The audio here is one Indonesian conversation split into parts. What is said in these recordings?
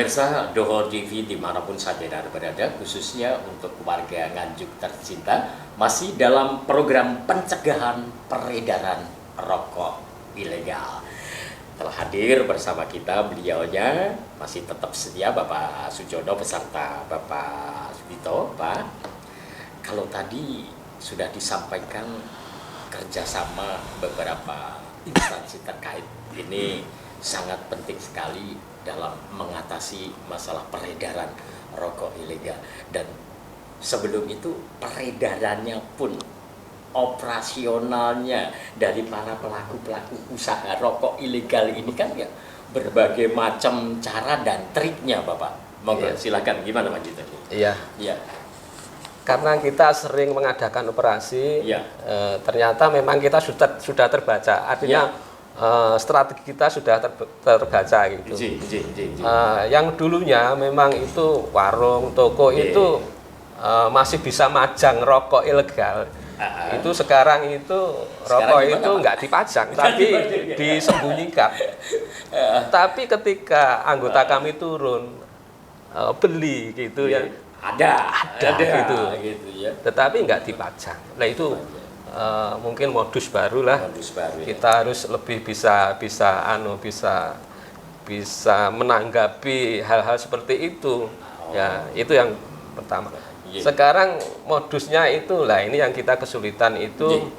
Pemirsa Doho TV dimanapun saja Anda berada, khususnya untuk warga Nganjuk tercinta, masih dalam program pencegahan peredaran rokok ilegal. Telah hadir bersama kita beliaunya, masih tetap setia Bapak Sujono beserta Bapak Sudito. Pak, kalau tadi sudah disampaikan kerjasama beberapa instansi terkait ini sangat penting sekali dalam mengatasi masalah peredaran rokok ilegal. Dan sebelum itu peredarannya pun, operasionalnya dari para pelaku-pelaku usaha rokok ilegal ini kan ya berbagai macam cara dan triknya Bapak. Monggo silakan, gimana Pak Jito? Iya. Iya. Karena kita sering mengadakan operasi, ternyata memang kita sudah terbaca. Artinya strategi kita sudah terbaca gitu. Yang dulunya memang itu warung, toko itu masih bisa majang rokok ilegal. Itu sekarang itu rokok itu nggak dipajang, tapi disembunyikan. Tapi ketika anggota kami turun beli gitu ya, ada gitu ya. Tetapi nggak dipajang. Nah itu mungkin modus baru lah. Kita harus lebih bisa menanggapi hal-hal seperti itu. Ya, itu yang pertama. Sekarang modusnya itulah ini yang kita kesulitan itu.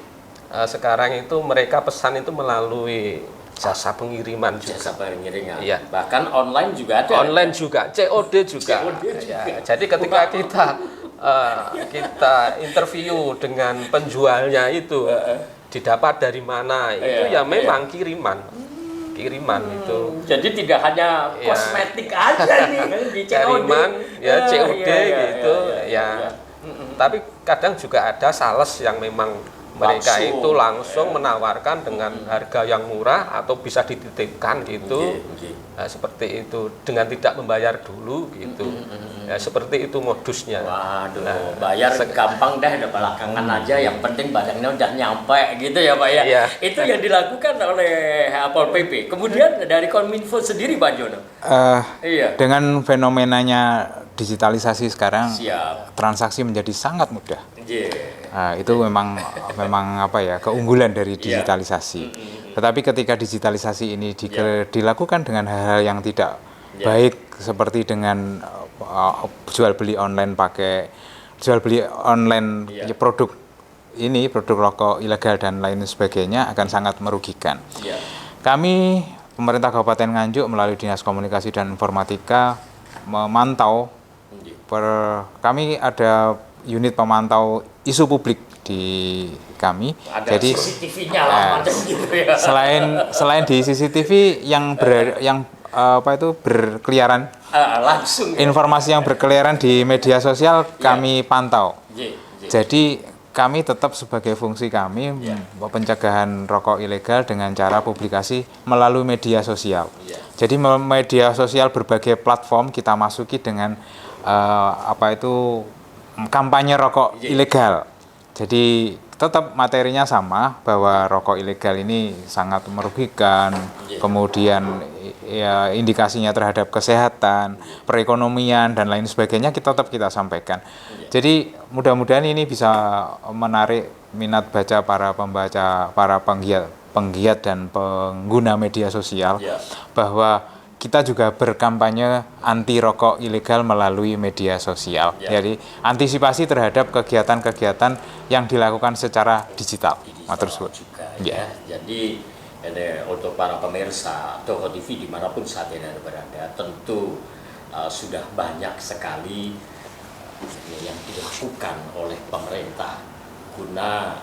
Sekarang itu mereka pesan itu melalui jasa pengiriman juga. Jasa pengiriman. Ya. Bahkan online juga ada. Online juga, COD juga. Ya, jadi ketika kita interview dengan penjualnya itu didapat dari mana itu ya memang kiriman itu. Jadi tidak hanya kosmetik aja nih di COD. Kiriman ya COD gitu ya. Tapi kadang juga ada sales yang memang mereka itu langsung menawarkan dengan harga yang murah atau bisa dititipkan gitu. Nah, seperti itu dengan tidak membayar dulu gitu. Ya, seperti itu modusnya. Waduh, bayar gampang dah, udah belakangan aja, yang penting barangnya udah nyampe gitu ya Pak ya. Itu yang dilakukan oleh Pol PP. Kemudian dari Kominfo sendiri Pak Jono. Dengan fenomenanya digitalisasi sekarang, transaksi menjadi sangat mudah. Itu memang apa ya, keunggulan dari digitalisasi. Tetapi ketika digitalisasi ini dilakukan dengan hal-hal yang tidak baik seperti dengan jual beli online produk rokok ilegal dan lain sebagainya akan sangat merugikan. Kami pemerintah Kabupaten Nganjuk melalui Dinas Komunikasi dan Informatika memantau, kami ada unit pemantau isu publik di kami. Ada jadi CCTV-nya lah macam gitu ya. Selain di CCTV yang berkeliaran, langsung informasi yang berkeliaran di media sosial kami pantau. Jadi kami tetap sebagai fungsi kami pencegahan rokok ilegal dengan cara publikasi melalui media sosial. Jadi media sosial berbagai platform kita masuki dengan kampanye rokok ilegal. Jadi tetap materinya sama, bahwa rokok ilegal ini sangat merugikan, kemudian ya indikasinya terhadap kesehatan, perekonomian dan lain sebagainya tetap kita sampaikan. Jadi mudah-mudahan ini bisa menarik minat baca para penggiat dan pengguna media sosial, bahwa kita juga berkampanye anti rokok ilegal melalui media sosial. Jadi antisipasi terhadap kegiatan-kegiatan yang dilakukan secara digital. Jadi untuk para pemirsa Doho TV dimanapun saat ini berada, tentu sudah banyak sekali yang dilakukan oleh pemerintah guna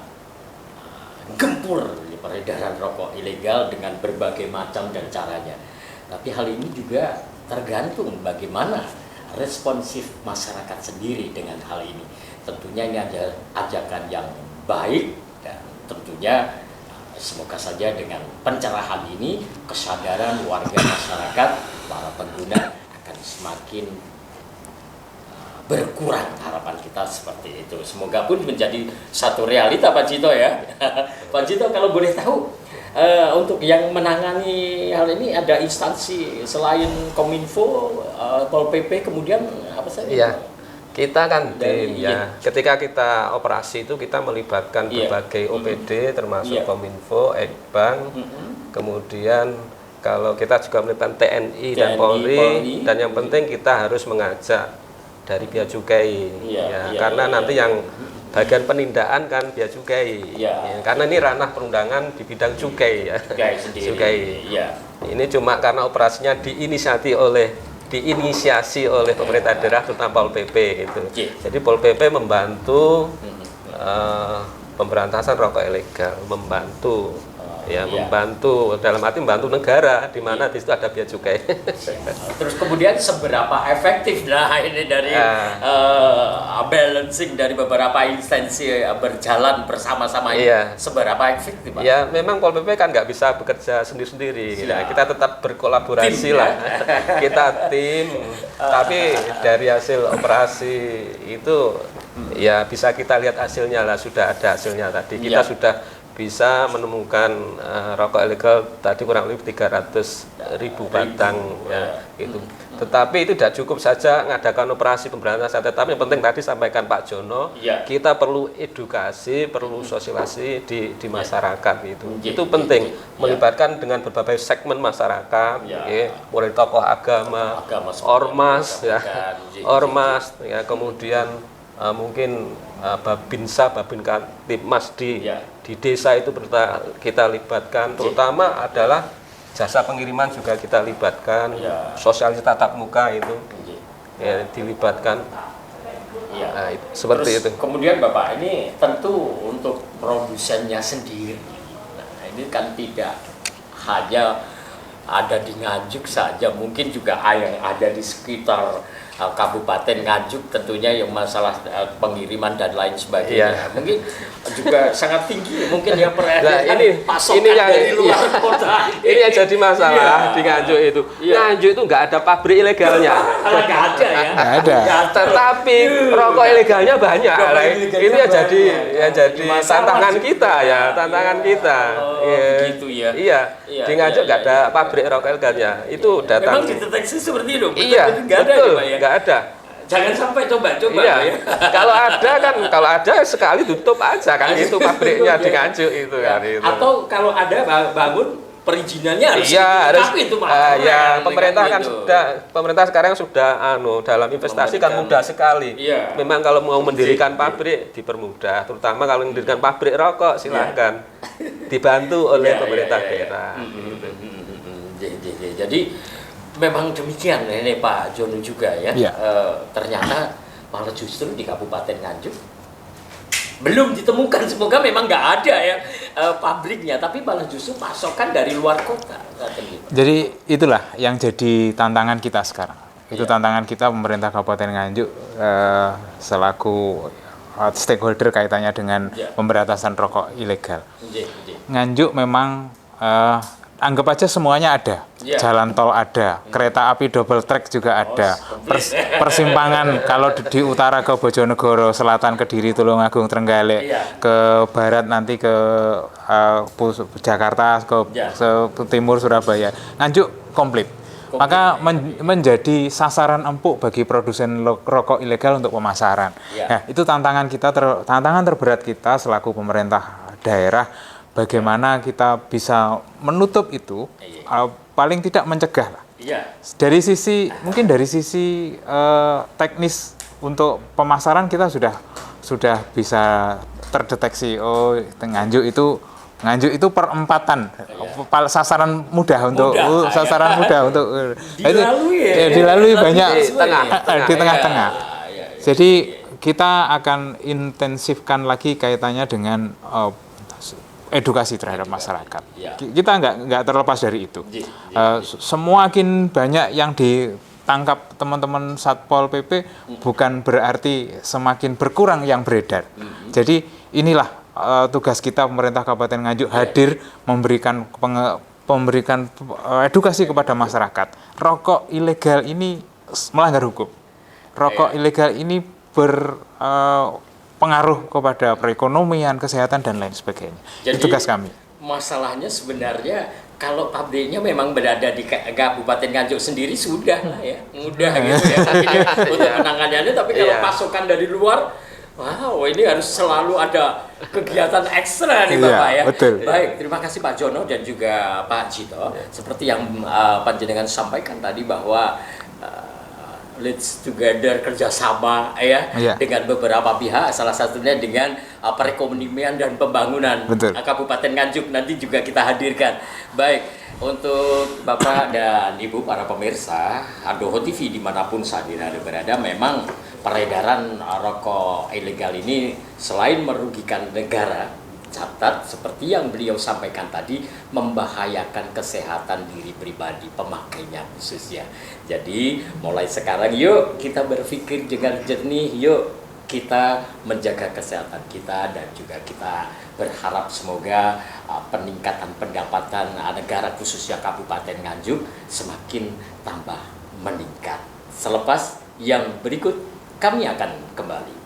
gempur peredaran rokok ilegal dengan berbagai macam dan caranya. Tapi hal ini juga tergantung bagaimana responsif masyarakat sendiri dengan hal ini. Tentunya ini ada ajakan yang baik, dan tentunya semoga saja dengan pencerahan ini kesadaran warga masyarakat, para pengguna akan semakin berkurang. Harapan kita seperti itu. Semoga pun menjadi satu realita Pak Jito ya. Pak Jito, kalau boleh tahu, untuk yang menangani hal ini ada instansi selain Kominfo, Pol PP, kemudian apa saja? Iya. Kita kan tim Dari, ya. Ketika kita operasi itu kita melibatkan berbagai OPD termasuk Kominfo, Ekbank, kemudian kalau kita juga melibatkan TNI dan Polri, dan yang penting kita harus mengajak dari Bea Cukai, karena nanti yang bagian penindaan kan Bea Cukai, karena ini ranah perundangan di bidang cukai ya, cukai. Ini cuma karena operasinya diinisiasi oleh pemerintah daerah terutama Pol PP gitu. Jadi Pol PP membantu pemberantasan rokok ilegal, membantu membantu dalam arti membantu negara di mana di situ ada bea cukai. Terus kemudian seberapa efektif ini dari balancing dari beberapa instansi berjalan bersama-sama ini, seberapa efektif, Pak? Ya memang Pol PP kan nggak bisa bekerja sendiri-sendiri, kita tetap berkolaborasi tim, lah. Kita tim, tapi dari hasil operasi itu ya bisa kita lihat hasilnya lah, sudah ada hasilnya tadi. Kita sudah bisa menemukan rokok ilegal tadi kurang lebih 300.000 batang itu. Tetapi itu tidak cukup saja mengadakan operasi pemberantasan, tetapi yang penting tadi sampaikan Pak Jono, kita perlu edukasi, perlu sosialisasi di masyarakat itu. Itu penting, melibatkan dengan berbagai segmen masyarakat, mulai tokoh agama, ormas ormas kemudian mungkin Babinsa, Babinka Tipmas di desa itu kita libatkan, terutama adalah jasa pengiriman juga kita libatkan, sosialisasi tatap muka itu dilibatkan. Seperti itu. Kemudian Bapak, ini tentu untuk produsennya sendiri, ini kan tidak hanya ada di Nganjuk saja, mungkin juga yang ada di sekitar Kabupaten Nganjuk tentunya yang masalah pengiriman dan lain sebagainya mungkin juga sangat tinggi, mungkin yang pasokan dari luar kota ini yang jadi masalah di Nganjuk itu. Nganjuk itu nggak ada pabrik ilegalnya, nggak ada ya, nggak ada. Tetapi rokok ilegalnya banyak. Ini yang jadi tantangan kita tantangan kita. Begitu ya. Iya. Di Nganjuk nggak ada pabrik rokok ilegalnya. Itu datang. Memang dideteksi seperti itu. Iya, betul. Nggak ada. Jangan sampai coba ya. Kalau ada sekali tutup aja kan itu pabriknya di Nganjuk itu kan itu. Atau kalau ada bangun perizinannya harus itu pemerintah kan pemerintah sekarang sudah dalam investasi kan mudah sekali. Memang kalau mau mendirikan pabrik dipermudah, terutama kalau mendirikan pabrik rokok silahkan dibantu oleh pemerintah daerah. Jadi memang demikian ini Pak Jono juga ternyata malah justru di Kabupaten Nganjuk belum ditemukan, semoga memang nggak ada pabriknya, tapi malah justru pasokan dari luar kota. Jadi itulah yang jadi tantangan kita sekarang. Itu tantangan kita pemerintah Kabupaten Nganjuk selaku stakeholder kaitannya dengan pemberantasan rokok ilegal. Nganjuk memang anggap aja semuanya ada, jalan tol ada, kereta api double track juga ada, persimpangan kalau di utara ke Bojonegoro, selatan Kediri, Tulungagung, Trenggalek, ke barat nanti ke Jakarta, ke timur Surabaya, Nganjuk komplit. Maka menjadi sasaran empuk bagi produsen rokok ilegal untuk pemasaran. Nah, itu tantangan kita, tantangan terberat kita selaku pemerintah daerah. Bagaimana kita bisa menutup itu, paling tidak mencegah lah. Dari sisi teknis untuk pemasaran kita sudah bisa terdeteksi. Nganjuk itu perempatan, sasaran mudah untuk dilalui banyak di tengah-tengah. Jadi kita akan intensifkan lagi kaitannya dengan edukasi terhadap masyarakat. Kita nggak terlepas dari itu. Semakin banyak yang ditangkap teman-teman Satpol PP bukan berarti semakin berkurang yang beredar. Jadi inilah tugas kita pemerintah Kabupaten Nganjuk hadir memberikan edukasi kepada masyarakat. Rokok ilegal ini melanggar hukum. Rokok ilegal ini pengaruh kepada perekonomian, kesehatan dan lain sebagainya. Jadi, itu tugas kami. masalahnya sebenarnya kalau pabriknya memang berada di Kabupaten Nganjuk sendiri sudah lah ya, mudah gitu ya untuk penanganannya. Tapi kalau pasokan dari luar, wow, ini harus selalu ada kegiatan ekstra nih Bapak ya. Betul. Baik, terima kasih Pak Jono dan juga Pak Jito. Seperti yang panjenengan sampaikan tadi bahwa let's together kerjasama ya dengan beberapa pihak, salah satunya dengan perekonomian dan pembangunan Kabupaten Nganjuk nanti juga kita hadirkan. Baik, untuk Bapak dan Ibu para pemirsa Andoho TV dimanapun saat ini berada, memang peredaran rokok ilegal ini selain merugikan negara, catat seperti yang beliau sampaikan tadi, membahayakan kesehatan diri pribadi pemakainya khususnya. Jadi mulai sekarang yuk kita berpikir dengan jernih, yuk kita menjaga kesehatan kita, dan juga kita berharap semoga peningkatan pendapatan negara khususnya Kabupaten Nganjuk semakin tambah meningkat. Selepas yang berikut kami akan kembali.